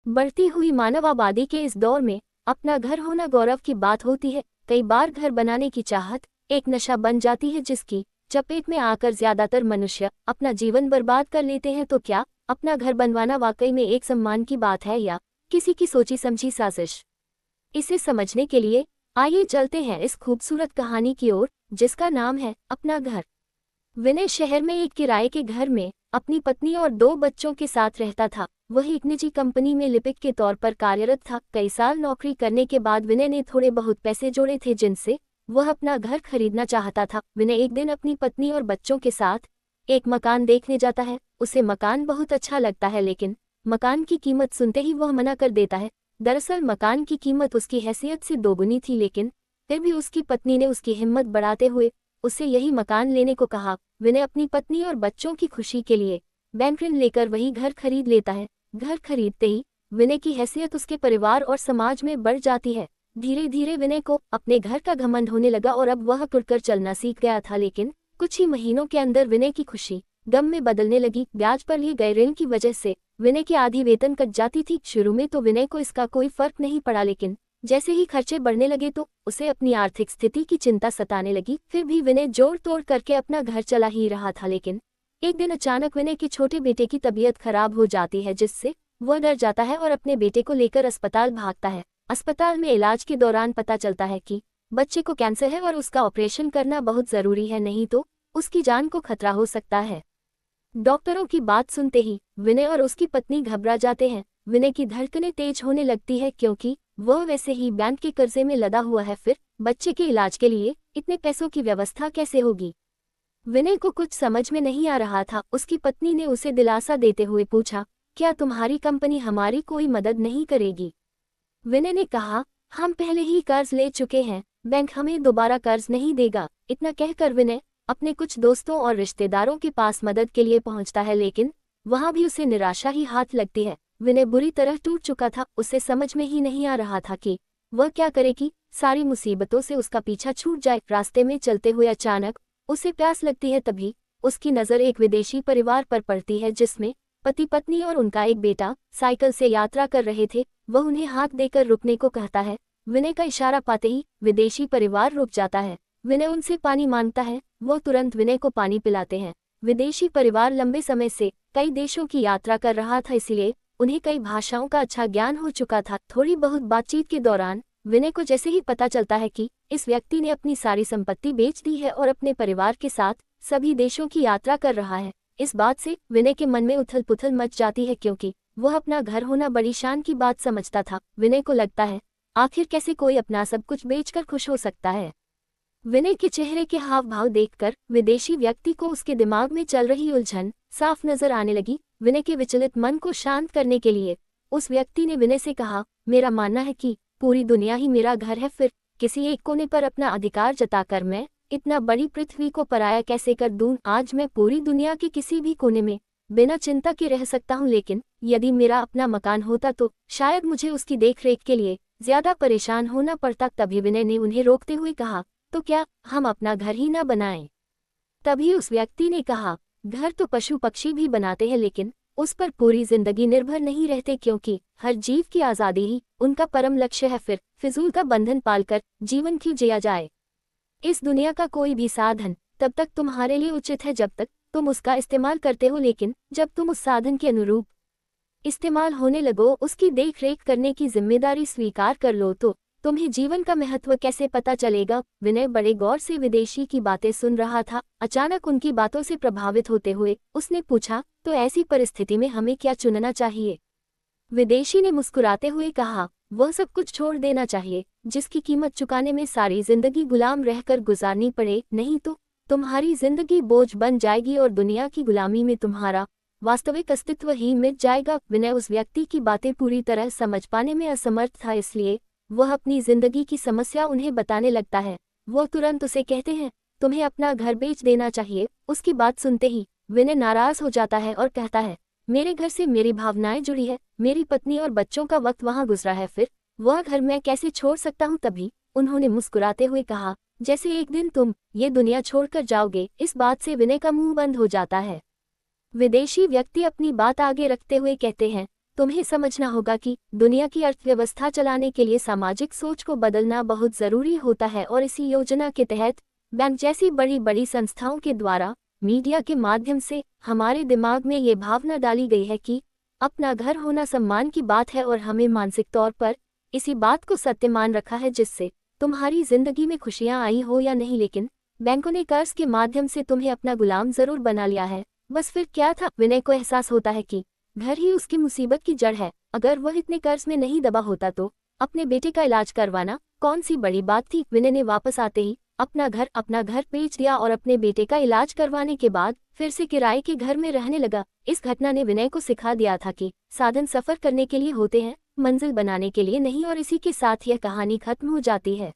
बढ़ती हुई मानव आबादी के इस दौर में अपना घर होना गौरव की बात होती है। कई बार घर बनाने की चाहत एक नशा बन जाती है जिसकी चपेट में आकर ज्यादातर मनुष्य अपना जीवन बर्बाद कर लेते हैं। तो क्या अपना घर बनवाना वाकई में एक सम्मान की बात है या किसी की सोची समझी साजिश? इसे समझने के लिए आइए चलते हैं इस खूबसूरत कहानी की ओर जिसका नाम है अपना घर। विनय शहर में एक किराए के घर में अपनी पत्नी और 2 बच्चों के साथ रहता था। वह एक निजी कंपनी में लिपिक के तौर पर कार्यरत था। कई साल नौकरी करने के बाद विनय ने थोड़े बहुत पैसे जोड़े थे जिनसे वह अपना घर खरीदना चाहता था। विनय एक दिन अपनी पत्नी और बच्चों के साथ एक मकान देखने जाता है। उसे मकान बहुत अच्छा लगता है लेकिन मकान की कीमत सुनते ही वह मना कर देता है। दरअसल मकान की कीमत उसकी हैसियत से दोगुनी थी लेकिन फिर भी उसकी पत्नी ने उसकी हिम्मत बढ़ाते हुए उससे यही मकान लेने को कहा। विनय अपनी पत्नी और बच्चों की खुशी के लिए बैंक ऋण लेकर वही घर खरीद लेता है। घर खरीदते ही विनय की हैसियत उसके परिवार और समाज में बढ़ जाती है। धीरे धीरे विनय को अपने घर का घमंड होने लगा और अब वह टुटकर चलना सीख गया था। लेकिन कुछ ही महीनों के अंदर विनय की खुशी गम में बदलने लगी। ब्याज पर लिए गए ऋण की वजह से विनय की आधी वेतन कट जाती थी। शुरू में तो विनय को इसका कोई फर्क नहीं पड़ा लेकिन जैसे ही खर्चे बढ़ने लगे तो उसे अपनी आर्थिक स्थिति की चिंता सताने लगी। फिर भी विनय जोड़ तोड़ करके अपना घर चला ही रहा था। लेकिन एक दिन अचानक विनय के छोटे बेटे की तबीयत खराब हो जाती है जिससे वह डर जाता है और अपने बेटे को लेकर अस्पताल भागता है। अस्पताल में इलाज के दौरान पता चलता है कि बच्चे को कैंसर है और उसका ऑपरेशन करना बहुत जरूरी है, नहीं तो उसकी जान को खतरा हो सकता है। डॉक्टरों की बात सुनते ही विनय और उसकी पत्नी घबरा जाते हैं। विनय की धड़कनें तेज होने लगती है क्योंकि वह वैसे ही बैंक के कर्जे में लदा हुआ है। फिर बच्चे के इलाज के लिए इतने पैसों की व्यवस्था कैसे होगी? विनय को कुछ समझ में नहीं आ रहा था। उसकी पत्नी ने उसे दिलासा देते हुए पूछा, क्या तुम्हारी कंपनी हमारी कोई मदद नहीं करेगी? विनय ने कहा, हम पहले ही कर्ज ले चुके हैं, बैंक हमें दोबारा कर्ज नहीं देगा। इतना कहकर विनय अपने कुछ दोस्तों और रिश्तेदारों के पास मदद के लिए पहुंचता है लेकिन वहां भी उसे निराशा ही हाथ लगती है। विनय बुरी तरह टूट चुका था। उसे समझ में ही नहीं आ रहा था कि वह क्या करे कि सारी मुसीबतों से उसका पीछा छूट जाए। रास्ते में चलते हुए अचानक उसे प्यास लगती है। तभी उसकी नज़र एक विदेशी परिवार पर पड़ती है जिसमें पति पत्नी और उनका एक बेटा साइकिल से यात्रा कर रहे थे। वह उन्हें हाथ देकर रुकने को कहता है। विनय का इशारा पाते ही विदेशी परिवार रुक जाता है। विनय उनसे पानी मांगता है। वो तुरंत विनय को पानी पिलाते हैं। विदेशी परिवार लंबे समय से कई देशों की यात्रा कर रहा था इसलिए उन्हें कई भाषाओं का अच्छा ज्ञान हो चुका था। थोड़ी बहुत बातचीत के दौरान विनय को जैसे ही पता चलता है कि इस व्यक्ति ने अपनी सारी संपत्ति बेच दी है और अपने परिवार के साथ सभी देशों की यात्रा कर रहा है, इस बात से विनय के मन में उथल पुथल मच जाती है क्योंकि वह अपना घर होना बड़ी शान की बात समझता था। विनय को लगता है आखिर कैसे कोई अपना सब कुछ बेचकर खुश हो सकता है। विनय के चेहरे के हाव भाव देखकर विदेशी व्यक्ति को उसके दिमाग में चल रही उलझन साफ नजर आने लगी। विनय के विचलित मन को शांत करने के लिए उस व्यक्ति ने विनय से कहा, मेरा मानना है कि पूरी दुनिया ही मेरा घर है, फिर किसी एक कोने पर अपना अधिकार जताकर मैं इतना बड़ी पृथ्वी को पराया कैसे कर दूं? आज मैं पूरी दुनिया के किसी भी कोने में बिना चिंता के रह सकता हूं, लेकिन यदि मेरा अपना मकान होता तो शायद मुझे उसकी देखरेख के लिए ज्यादा परेशान होना पड़ता। तभी विनय ने उन्हें रोकते हुए कहा, तो क्या हम अपना घर ही ना बनाएं? तभी उस व्यक्ति ने कहा, घर तो पशु पक्षी भी बनाते हैं लेकिन उस पर पूरी जिंदगी निर्भर नहीं रहते क्योंकि हर जीव की आज़ादी ही उनका परम लक्ष्य है। फिर फिजूल का बंधन पालकर जीवन क्यों जिया जाए? इस दुनिया का कोई भी साधन तब तक तुम्हारे लिए उचित है जब तक तुम उसका इस्तेमाल करते हो, लेकिन जब तुम उस साधन के अनुरूप इस्तेमाल होने लगो, उसकी देखरेख करने की जिम्मेदारी स्वीकार कर लो, तो तुम्हें जीवन का महत्व कैसे पता चलेगा? विनय बड़े गौर से विदेशी की बातें सुन रहा था। अचानक उनकी बातों से प्रभावित होते हुए उसने पूछा, तो ऐसी परिस्थिति में हमें क्या चुनना चाहिए? विदेशी ने मुस्कुराते हुए कहा, वह सब कुछ छोड़ देना चाहिए जिसकी कीमत चुकाने में सारी जिंदगी गुलाम रहकर गुजारनी पड़े, नहीं तो तुम्हारी जिंदगी बोझ बन जाएगी और दुनिया की गुलामी में तुम्हारा वास्तविक अस्तित्व ही मिट जाएगा। विनय उस व्यक्ति की बातें पूरी तरह समझ पाने में असमर्थ था, इसलिए वह अपनी जिंदगी की समस्या उन्हें बताने लगता है। वो तुरंत उसे कहते हैं, तुम्हें अपना घर बेच देना चाहिए। उसकी बात सुनते ही विनय नाराज हो जाता है और कहता है, मेरे घर से मेरी भावनाएं जुड़ी है, मेरी पत्नी और बच्चों का वक्त वहां गुजरा है, फिर वह घर मैं कैसे छोड़ सकता हूं? तभी उन्होंने मुस्कुराते हुए कहा, जैसे एक दिन तुम ये दुनिया छोड़कर जाओगे। इस बात से विनय का मुंह बंद हो जाता है। विदेशी व्यक्ति अपनी बात आगे रखते हुए कहते हैं, तुम्हें समझना होगा कि दुनिया की अर्थव्यवस्था चलाने के लिए सामाजिक सोच को बदलना बहुत जरूरी होता है, और इसी योजना के तहत बैंक जैसी बड़ी बड़ी संस्थाओं के द्वारा मीडिया के माध्यम से हमारे दिमाग में ये भावना डाली गई है कि अपना घर होना सम्मान की बात है, और हमें मानसिक तौर पर इसी बात को सत्य मान रखा है, जिससे तुम्हारी जिंदगी में खुशियां आई हो या नहीं, लेकिन बैंकों ने कर्ज के माध्यम से तुम्हें अपना गुलाम जरूर बना लिया है। बस फिर क्या था? विनय को एहसास होता है कि घर ही उसकी मुसीबत की जड़ है। अगर वह इतने कर्ज में नहीं दबा होता तो अपने बेटे का इलाज करवाना कौन सी बड़ी बात थी। विनय ने वापस आते ही अपना घर बेच दिया और अपने बेटे का इलाज करवाने के बाद फिर से किराए के घर में रहने लगा। इस घटना ने विनय को सिखा दिया था कि साधन सफर करने के लिए होते हैं, मंजिल बनाने के लिए नहीं। और इसी के साथ यह कहानी खत्म हो जाती है।